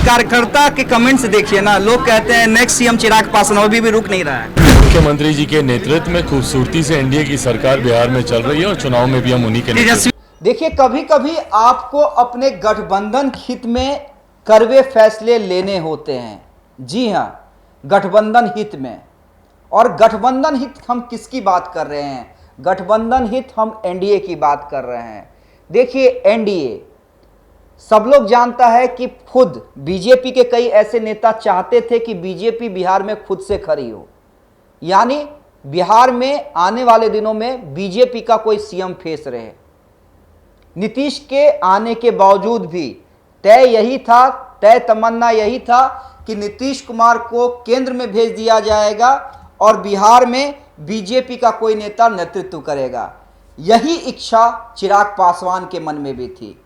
कार्यकर्ता के कमेंट्स देखिए ना, लोग कहते हैं नेक्स्ट सीएम चिराग पासवान, अभी भी रुक नहीं रहा है। मुख्यमंत्री जी के नेतृत्व में खूबसूरती से एनडीए की सरकार बिहार में चल रही है और चुनाव में भी हम उन्हीं के नेतृत्व। देखिए, कभी कभी आपको अपने गठबंधन हित में कड़वे फैसले लेने होते हैं। जी हां, गठबंधन हित में। और गठबंधन हित हम किसकी बात कर रहे हैं? गठबंधन हित हम एनडीए की बात कर रहे हैं। देखिए, एनडीए सब लोग जानता है कि खुद बीजेपी के कई ऐसे नेता चाहते थे कि बीजेपी बिहार में खुद से खड़ी हो, यानी बिहार में आने वाले दिनों में बीजेपी का कोई सीएम फेस रहे। नीतीश के आने के बावजूद भी तय तमन्ना यही था कि नीतीश कुमार को केंद्र में भेज दिया जाएगा और बिहार में बीजेपी का कोई नेता नेतृत्व करेगा। यही इच्छा चिराग पासवान के मन में भी थी।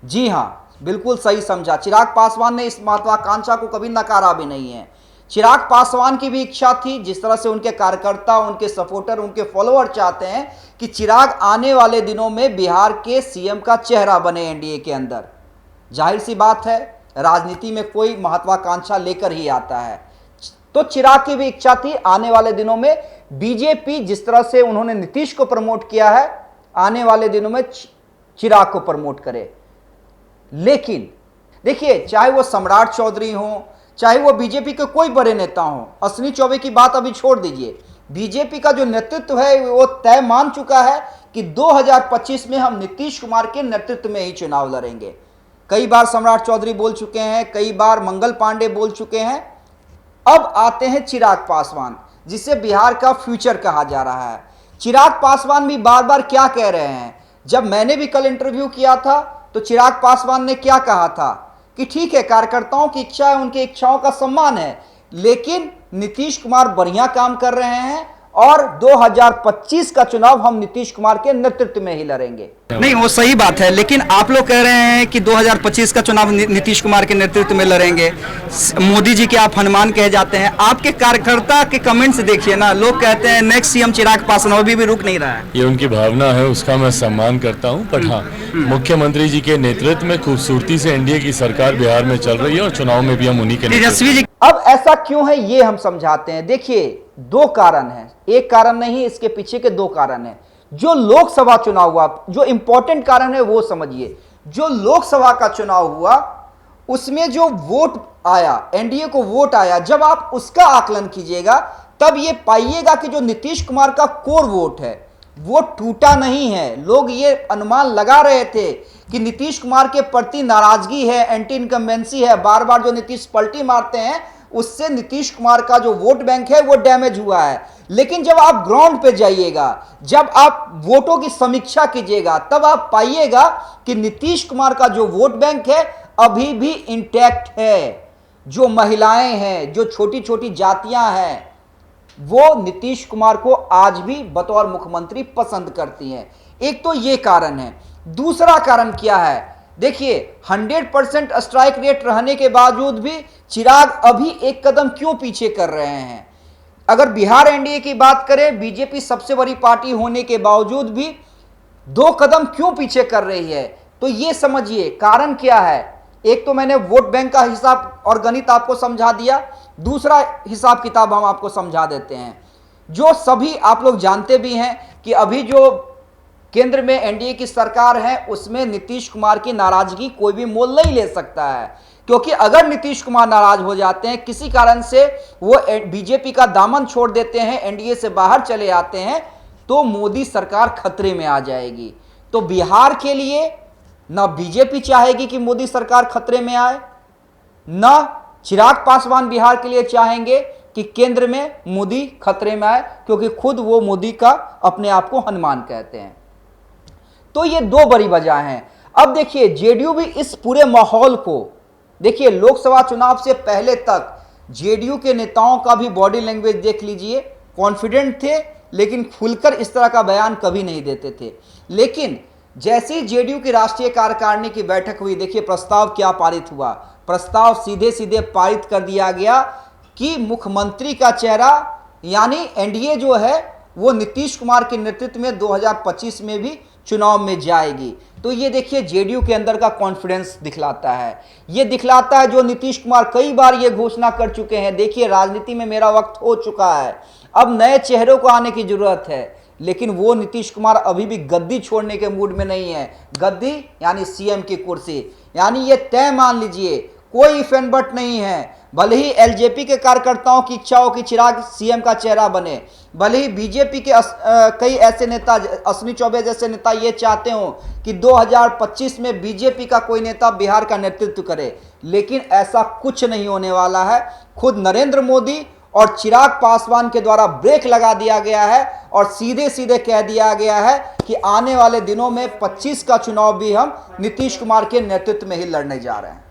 जी हां, बिल्कुल सही समझा। चिराग पासवान ने इस महत्वाकांक्षा को कभी नकारा भी नहीं है। चिराग पासवान की भी इच्छा थी, जिस तरह से उनके कार्यकर्ता, उनके सपोर्टर, उनके फॉलोअर चाहते हैं कि चिराग आने वाले दिनों में बिहार के सीएम का चेहरा बने एनडीए के अंदर। जाहिर सी बात है, राजनीति में कोई महत्वाकांक्षा लेकर ही आता है। तो चिराग की भी इच्छा थी आने वाले दिनों में बीजेपी, जिस तरह से उन्होंने नीतीश को प्रमोट किया है, आने वाले दिनों में चिराग को प्रमोट करे। लेकिन देखिए, चाहे वो सम्राट चौधरी हो, चाहे वो बीजेपी के कोई बड़े नेता हो, अश्विनी चौबे की बात अभी छोड़ दीजिए। बीजेपी का जो नेतृत्व है वो तय मान चुका है कि 2025 में हम नीतीश कुमार के नेतृत्व में ही चुनाव लड़ेंगे। कई बार सम्राट चौधरी बोल चुके हैं, कई बार मंगल पांडे बोल चुके हैं। अब आते हैं चिराग पासवान, जिसे बिहार का फ्यूचर कहा जा रहा है। चिराग पासवान भी बार बार क्या कह रहे हैं? जब मैंने भी कल इंटरव्यू किया था तो चिराग पासवान ने क्या कहा था कि ठीक है, कार्यकर्ताओं की इच्छा है, उनकी इच्छाओं का सम्मान है, लेकिन नीतीश कुमार बढ़िया काम कर रहे हैं और 2025 का चुनाव हम नीतीश कुमार के नेतृत्व में ही लड़ेंगे। नहीं, वो सही बात है, लेकिन आप लोग कह रहे हैं कि 2025 का चुनाव नीतीश कुमार के नेतृत्व में लड़ेंगे। मोदी जी के आप हनुमान कहे जाते हैं। आपके कार्यकर्ता के कमेंट्स देखिए ना, लोग कहते हैं नेक्स्ट सीएम चिराग पासवान, अभी भी रुक नहीं रहा है। ये उनकी भावना है, उसका मैं सम्मान करता हूँ। पर हाँ, मुख्यमंत्री जी के नेतृत्व में खूबसूरती से एनडीए की सरकार बिहार में चल रही है और चुनाव में भी हम उन्हीं के तेजस्वी जी। अब ऐसा क्यों है ये हम समझाते हैं। देखिए, दो कारण हैं, एक कारण नहीं, इसके पीछे के दो कारण हैं। जो लोकसभा चुनाव हुआ, जो इंपॉर्टेंट कारण है वो समझिए। जो लोकसभा का चुनाव हुआ उसमें जो वोट आया, एनडीए को वोट आया, जब आप उसका आकलन कीजिएगा तब ये पाइएगा कि जो नीतीश कुमार का कोर वोट है वो टूटा नहीं है। लोग ये अनुमान लगा रहे थे कि नीतीश कुमार के प्रति नाराजगी है, एंटी इनकम्बेंसी है, बार बार जो नीतीश पलटी मारते हैं उससे नीतीश कुमार का जो वोट बैंक है वो डैमेज हुआ है। लेकिन जब आप ग्राउंड पे जाइएगा, जब आप वोटों की समीक्षा कीजिएगा, तब आप पाइएगा कि नीतीश कुमार का जो वोट बैंक है अभी भी इंटैक्ट है। जो महिलाएं हैं, जो छोटी छोटी जातियां हैं, वो नीतीश कुमार को आज भी बतौर मुख्यमंत्री पसंद करती हैं। एक तो ये कारण है। दूसरा कारण क्या है? देखिए, 100% स्ट्राइक रेट रहने के बावजूद भी चिराग अभी एक कदम क्यों पीछे कर रहे हैं? अगर बिहार एनडीए की बात करें, बीजेपी सबसे बड़ी पार्टी होने के बावजूद भी 2 कदम क्यों पीछे कर रही है? तो ये समझिए कारण क्या है। एक तो मैंने वोट बैंक का हिसाब और गणित आपको समझा दिया, दूसरा हिसाब किताब हम आपको समझा देते हैं। जो सभी आप लोग जानते भी हैं कि अभी जो केंद्र में एनडीए की सरकार है उसमें नीतीश कुमार की नाराजगी कोई भी मोल नहीं ले सकता है, क्योंकि अगर नीतीश कुमार नाराज हो जाते हैं, किसी कारण से वो बीजेपी का दामन छोड़ देते हैं, एनडीए से बाहर चले आते हैं, तो मोदी सरकार खतरे में आ जाएगी। तो बिहार के लिए ना बीजेपी चाहेगी कि मोदी सरकार खतरे में आए, ना चिराग पासवान बिहार के लिए चाहेंगे कि केंद्र में मोदी खतरे में आए, क्योंकि खुद वो मोदी का अपने आप को हनुमान कहते हैं। तो ये 2 बड़ी वजह हैं। अब देखिए, जेडीयू भी इस पूरे माहौल को, देखिए लोकसभा चुनाव से पहले तक जेडीयू के नेताओं का भी बॉडी लैंग्वेज देख लीजिए, कॉन्फिडेंट थे, लेकिन खुलकर इस तरह का बयान कभी नहीं देते थे। लेकिन जैसे ही जेडीयू की राष्ट्रीय कार्यकारिणी की बैठक हुई, देखिए प्रस्ताव क्या पारित हुआ। प्रस्ताव सीधे सीधे पारित कर दिया गया कि मुख्यमंत्री का चेहरा, यानी एनडीए जो है वो नीतीश कुमार के नेतृत्व में 2025 में भी चुनाव में जाएगी। तो ये देखिए जेडीयू के अंदर का कॉन्फिडेंस दिखलाता है, ये दिखलाता है जो नीतीश कुमार कई बार ये घोषणा कर चुके हैं, देखिए राजनीति में मेरा वक्त हो चुका है, अब नए चेहरों को आने की जरूरत है। लेकिन वो नीतीश कुमार अभी भी गद्दी छोड़ने के मूड में नहीं है। गद्दी यानी सीएम की कुर्सी, यानी ये तय मान लीजिए, कोई इफ एंड बट नहीं है। भले ही एलजेपी के कार्यकर्ताओं की इच्छा हो कि चिराग सीएम का चेहरा बने, भले ही बीजेपी के कई ऐसे नेता, अश्विनी चौबे जैसे नेता ये चाहते हो कि 2025 में बीजेपी का कोई नेता बिहार का नेतृत्व करे, लेकिन ऐसा कुछ नहीं होने वाला है। खुद नरेंद्र मोदी और चिराग पासवान के द्वारा ब्रेक लगा दिया गया है और सीधे सीधे कह दिया गया है कि आने वाले दिनों में 25 का चुनाव भी हम नीतीश कुमार के नेतृत्व में ही लड़ने जा रहे हैं।